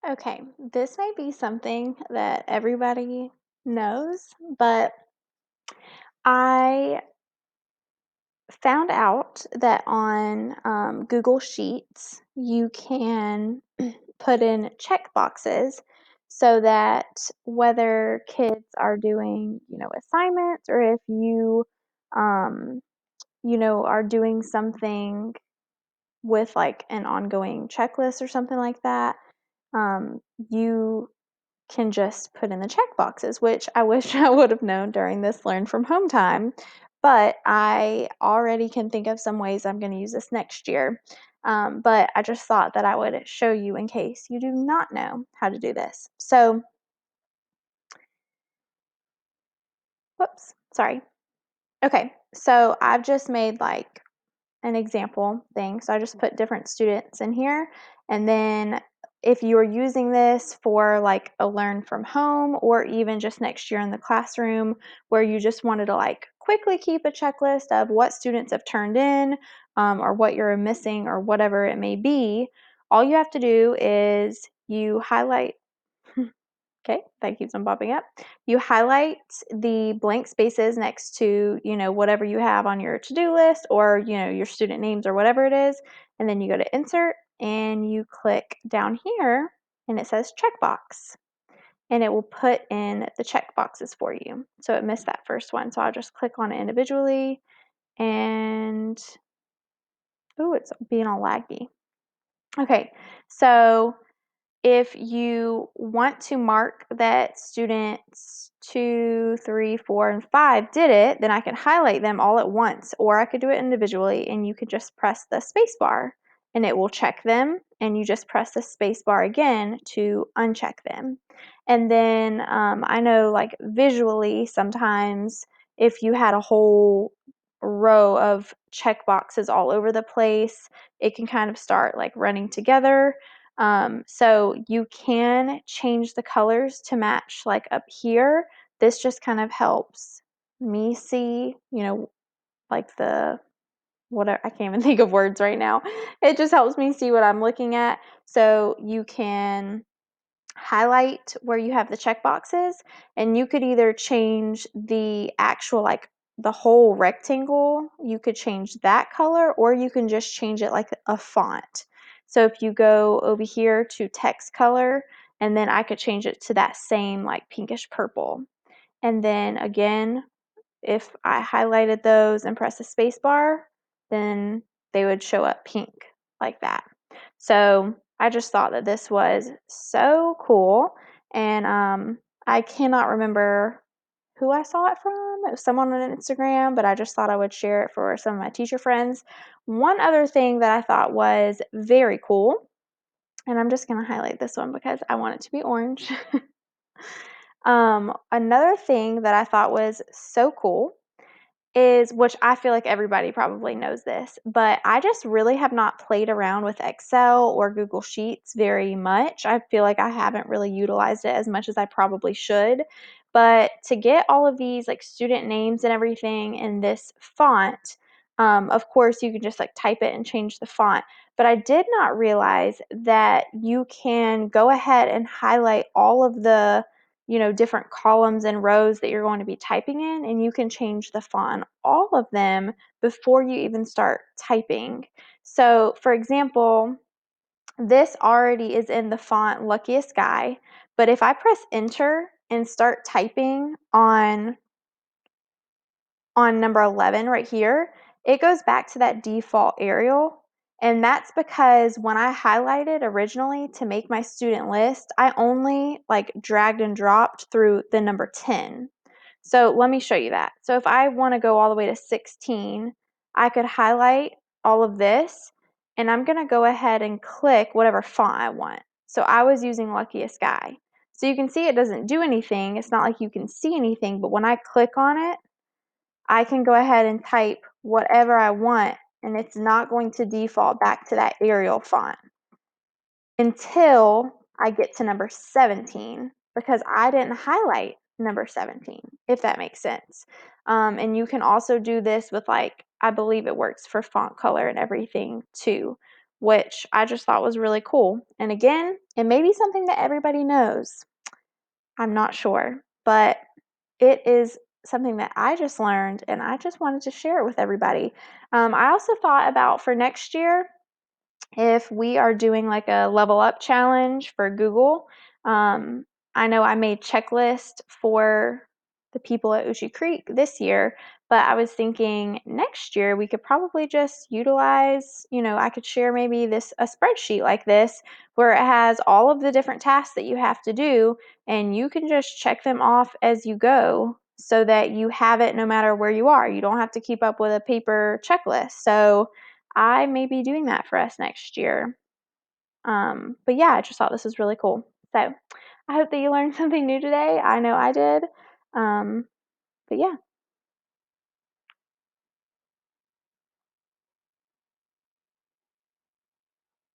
Okay, this may be something that everybody knows, but I found out that on Google Sheets you can put in check boxes so that whether kids are doing, assignments or if um, are doing something with like an ongoing checklist or something like that, um, you can just put in the check boxes, which I wish I would have known during this learn from home time. But I already can think of some ways I'm going to use this next year. But I just thought that I would show you in case you do not know how to do this. So, whoops, sorry. Okay, so I've just made like an example thing. So I just put different students in here. And then if you are using this for like a learn from home or even just next year in the classroom where you just wanted to like quickly keep a checklist of what students have turned in or what you're missing or whatever it may be, all you have to do is you highlight. Okay, that keeps on popping up. You highlight the blank spaces next to, whatever you have on your to-do list or, your student names or whatever it is. And then you go to insert and you click down here and it says checkbox. And it will put in the check boxes for you. So it missed that first one. So I'll just click on it individually and, oh, it's being all laggy. Okay, so if you want to mark that students 2, 3, 4, and 5 did it, then I can highlight them all at once, or I could do it individually, and you could just press the space bar, and it will check them, and you just press the space bar again to uncheck them. And then I know, like visually, sometimes if you had a whole row of check boxes all over the place, it can kind of start like running together. So you can change the colors to match like up here. This just kind of helps me see, like the whatever, I can't even think of words right now. It just helps me see what I'm looking at. So you can highlight where you have the check boxes and you could either change the actual like the whole rectangle, you could change that color or you can just change it like a font. So if you go over here to text color and then I could change it to that same like pinkish purple. And then again, if I highlighted those and press the space bar, then they would show up pink like that. So I just thought that this was so cool. And I cannot remember who I saw it from. It was someone on Instagram, but I just thought I would share it for some of my teacher friends. One other thing that I thought was very cool, and I'm just going to highlight this one because I want it to be orange. Another thing that I thought was so cool is, which I feel like everybody probably knows this, but I just really have not played around with Excel or Google Sheets very much. I feel like I haven't really utilized it as much as I probably should. But to get all of these like student names and everything in this font, of course you can just like type it and change the font. But I did not realize that you can go ahead and highlight all of the different columns and rows that you're going to be typing in, and you can change the font on all of them before you even start typing. So, for example, this already is in the font Luckiest Guy, but if I press enter and start typing on number 11 right here, it goes back to that default Arial. And that's because when I highlighted originally to make my student list, I only like dragged and dropped through the number 10. So let me show you that. So if I want to go all the way to 16, I could highlight all of this and I'm going to go ahead and click whatever font I want. So I was using Luckiest Guy. So you can see it doesn't do anything. It's not like you can see anything, but when I click on it, I can go ahead and type whatever I want, and it's not going to default back to that Arial font until I get to number 17 because I didn't highlight number 17, if that makes sense. And you can also do this with like, I believe it works for font color and everything too, which I just thought was really cool. And again, it may be something that everybody knows. I'm not sure, but it is something that I just learned and I just wanted to share it with everybody. I also thought about for next year, if we are doing like a level up challenge for Google. Um, I know I made checklist for the people at Uchi Creek this year, but I was thinking next year we could probably just utilize, I could share maybe a spreadsheet like this where it has all of the different tasks that you have to do and you can just check them off as you go so that you have it no matter where you are. You don't have to keep up with a paper checklist. So I may be doing that for us next year. But yeah, I just thought this was really cool. So I hope that you learned something new today. I know I did. Um, but yeah.